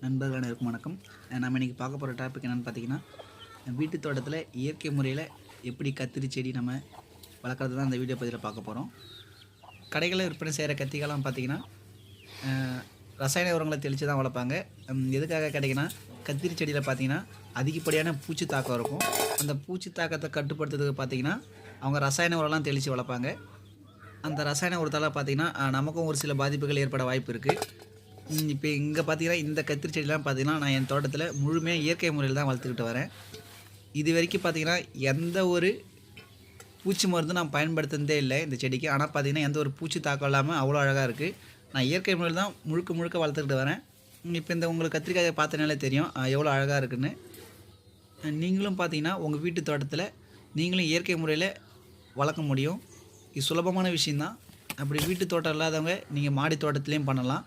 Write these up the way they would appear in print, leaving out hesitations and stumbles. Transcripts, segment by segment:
நண்பர்கள் அனைவருக்கும் வணக்கம். நம்ம இன்றைக்கி பார்க்க போகிற டாபிக் என்னென்னு பார்த்தீங்கன்னா, வீட்டு தோட்டத்தில் இயற்கை முறையில் எப்படி கத்திரி செடி நம்ம வளர்க்குறது தான் இந்த வீடியோ பதிவில் பார்க்க போகிறோம். கடைகளில் விற்பனை செய்கிற கத்திரிக்காய்லாம் பார்த்தீங்கன்னா, ரசாயன உரங்களை தெளித்து தான் வளர்ப்பாங்க. எதுக்காக கிடைக்குன்னா, கத்திரி செடியில் பார்த்தீங்கன்னா அதிகப்படியான பூச்சி தாக்கம் இருக்கும். அந்த பூச்சி தாக்கத்தை கட்டுப்படுத்துறதுக்கு பார்த்தீங்கன்னா அவங்க ரசாயன உரம்லாம் தெளித்து வளர்ப்பாங்க. அந்த ரசாயன உரத்தால் பார்த்தீங்கன்னா நமக்கும் ஒரு சில பாதிப்புகள் ஏற்பட வாய்ப்பு இருக்குது. இப்போ இங்கே பார்த்தீங்கன்னா இந்த கத்திரி செடிலாம் பார்த்தீங்கன்னா நான் என் தோட்டத்தில் முழுமையாக இயற்கை முறையில் தான் வளர்த்துக்கிட்டு வரேன். இது வரைக்கும் பார்த்தீங்கன்னா எந்த ஒரு பூச்சி மருந்து நான் பயன்படுத்துனதே இல்லை இந்த செடிக்கு. ஆனால் பார்த்தீங்கன்னா எந்த ஒரு பூச்சி தாக்கம் இல்லாமல் அவ்வளோ அழகாக இருக்குது. நான் இயற்கை முறையில் தான் முழுக்க வளர்த்துக்கிட்டு வரேன். இப்போ இந்த உங்களுக்கு கத்திரிக்காயை பார்த்தனாலே தெரியும் எவ்வளோ அழகாக இருக்குதுன்னு. நீங்களும் பார்த்தீங்கன்னா உங்கள் வீட்டு தோட்டத்தில் நீங்களும் இயற்கை முறையில் வளர்க்க முடியும். இது சுலபமான விஷயந்தான். அப்படி வீட்டு தோட்டம் இல்லாதவங்க நீங்கள் மாடி தோட்டத்துலேயும் பண்ணலாம்.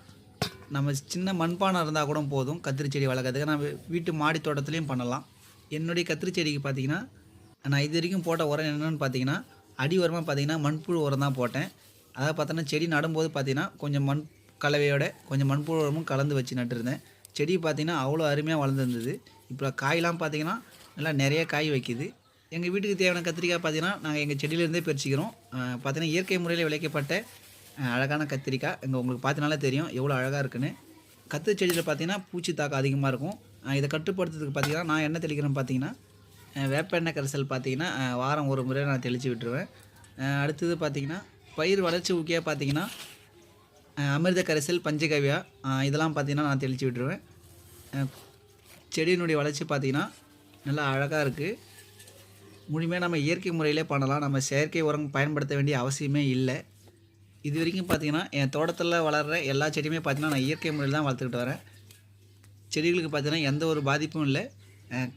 நம்ம சின்ன மண்பானை இருந்தால் கூட போதும் கத்திரி செடி வளர்க்குறதுக்கு. நம்ம வீட்டு மாடி தோட்டத்துலேயும் பண்ணலாம். என்னுடைய கத்திரி செடிக்கு பார்த்திங்கன்னா நான் இது வரைக்கும் போட்ட உரம் என்னென்னு பார்த்தீங்கன்னா, அடி உரமாக பார்த்தீங்கன்னா மண்புழு உரம் தான் போட்டேன். அதாவது பார்த்தோன்னா செடி நடும்போது பார்த்திங்கன்னா கொஞ்சம் மண் கலவையோட கொஞ்சம் மண்புழு உரமும் கலந்து வச்சு நட்டுருந்தேன். செடி பார்த்திங்கன்னா அவ்வளோ அருமையாக வளர்ந்துருந்தது. இப்போ காயெலாம் பார்த்திங்கன்னா நல்லா நிறைய காய் வைக்கிது. எங்கள் வீட்டுக்கு தேவையான கத்திரிக்காய் பார்த்திங்கன்னா நாங்கள் எங்கள் செடியிலேருந்தே பறிச்சிக்கிறோம். பார்த்திங்கன்னா இயற்கை முறையில் விளைக்கப்பட்ட அழகான கத்திரிக்காய். இங்கே உங்களுக்கு பார்த்தனாலே தெரியும் எவ்வளோ அழகாக இருக்குன்னு. கத்திரி செடியில் பார்த்திங்கன்னா பூச்சி தாக்கம் அதிகமாக இருக்கும். இதை கட்டுப்படுத்துறதுக்கு பார்த்திங்கன்னா நான் என்ன தெளிக்கிறேன்னு பார்த்தீங்கன்னா, வேப்பெண்ணெய் கரைசல் பார்த்திங்கன்னா வாரம் ஒரு முறை நான் தெளித்து விட்டுருவேன். அடுத்தது பார்த்திங்கன்னா பயிர் வளர்ச்சி ஊக்கியாக பார்த்திங்கன்னா அமிர்த கரைசல், பஞ்சகவ்யா இதெல்லாம் பார்த்திங்கன்னா நான் தெளித்து விட்டுருவேன். செடியினுடைய வளர்ச்சி பார்த்திங்கன்னா நல்லா அழகாக இருக்குது. முழுமையாக நம்ம இயற்கை முறையிலே பண்ணலாம். நம்ம செயற்கை உரம் பயன்படுத்த வேண்டிய அவசியமே இல்லை. இது வரைக்கும் பார்த்திங்கன்னா என் தோட்டத்தில் வளர்கிற எல்லா செடியுமே பார்த்திங்கன்னா நான் இயற்கை முறையில் தான் வளர்த்துக்கிட்டு வரேன். செடிகளுக்கு பார்த்திங்கன்னா எந்த ஒரு பாதிப்பும் இல்லை.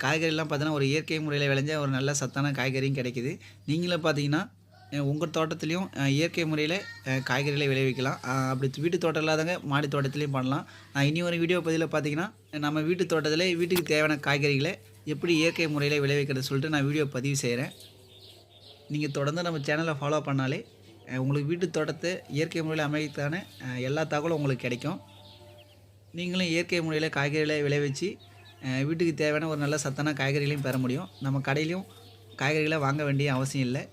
காய்கறிலாம் பார்த்திங்கன்னா ஒரு இயற்கை முறையில் விளைஞ்ச ஒரு நல்ல சத்தான காய்கறியும் கிடைக்கிது. நீங்களும் பார்த்திங்கன்னா உங்கள் தோட்டத்துலேயும் இயற்கை முறையில் காய்கறிகளை விளைவிக்கலாம். அப்படி வீட்டு தோட்டம் இல்லாதவங்க மாடி தோட்டத்துலேயும் பண்ணலாம். நான் இனி ஒரு வீடியோ பதிவில் பார்த்திங்கன்னா நம்ம வீட்டு தோட்டத்தில் வீட்டுக்கு தேவையான காய்கறிகளை எப்படி இயற்கை முறையில் விளைவிக்கிறது சொல்லிட்டு நான் வீடியோ பதிவு செய்கிறேன். நீங்கள் தொடர்ந்து நம்ம சேனலை ஃபாலோ பண்ணாலே உங்களுக்கு வீட்டு தோட்டத்தை இயற்கை முறையில் அமைக்கான எல்லா தகவலும் உங்களுக்கு கிடைக்கும். நீங்களும் இயற்கை முறையில் காய்கறிகளை விளைவிச்சு வீட்டுக்கு தேவையான ஒரு நல்ல சத்தான காய்கறிகளையும் பெற முடியும். நம்ம கடையிலையும் காய்கறிகளை வாங்க வேண்டிய அவசியம் இல்லை.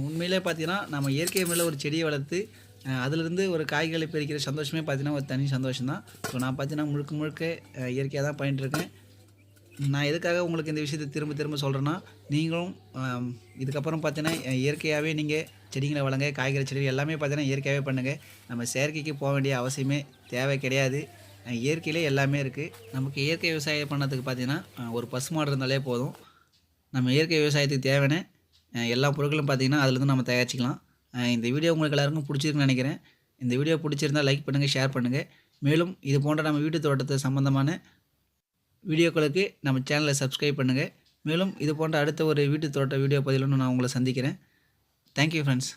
உண்மையிலே பார்த்திங்கன்னா நம்ம இயற்கை முறையில் ஒரு செடியை வளர்த்து அதிலிருந்து ஒரு காய்கறிகளை பறிக்கிற சந்தோஷமே பார்த்திங்கன்னா ஒரு தனி சந்தோஷம்தான். ஸோ நான் பார்த்திங்கன்னா முழுக்க இயற்கையாக தான் பண்ணிட்டுருக்கேன். நான் எதுக்காக உங்களுக்கு இந்த விஷயத்தை திரும்ப சொல்கிறேன்னா, நீங்களும் இதுக்கப்புறம் பார்த்தீங்கன்னா இயற்கையாகவே நீங்கள் செடிகளை வளங்க, காய்கறி செடிகள் எல்லாமே பார்த்தீங்கன்னா இயற்கையாகவே பண்ணுங்கள். நம்ம செயற்கைக்கு போக வேண்டிய அவசியமே தேவை கிடையாது. இயற்கையிலே எல்லாமே இருக்குது. நமக்கு இயற்கை விவசாயம் பண்ணதுக்கு பார்த்தீங்கன்னா ஒரு பசுமாடு இருந்தாலே போதும். நம்ம இயற்கை விவசாயத்துக்கு தேவையான எல்லா பொருட்களும் பார்த்திங்கன்னா அதிலேருந்து நம்ம தயாரிச்சிக்கலாம். இந்த வீடியோ உங்களுக்கு எல்லாருக்கும் பிடிச்சிருக்குன்னு நினைக்கிறேன். இந்த வீடியோ பிடிச்சிருந்தால் லைக் பண்ணுங்கள், ஷேர் பண்ணுங்கள். மேலும் இது போன்ற நம்ம வீட்டு தோட்டத்தை சம்மந்தமான வீடியோக்களுக்கு நம்ம சேனலை சப்ஸ்கிரைப் பண்ணுங்கள். மேலும் இது போன்ற அடுத்த ஒரு வீட்டு தோட்ட வீடியோ பதிவில் நான் உங்களை சந்திக்கிறேன். Thank you friends.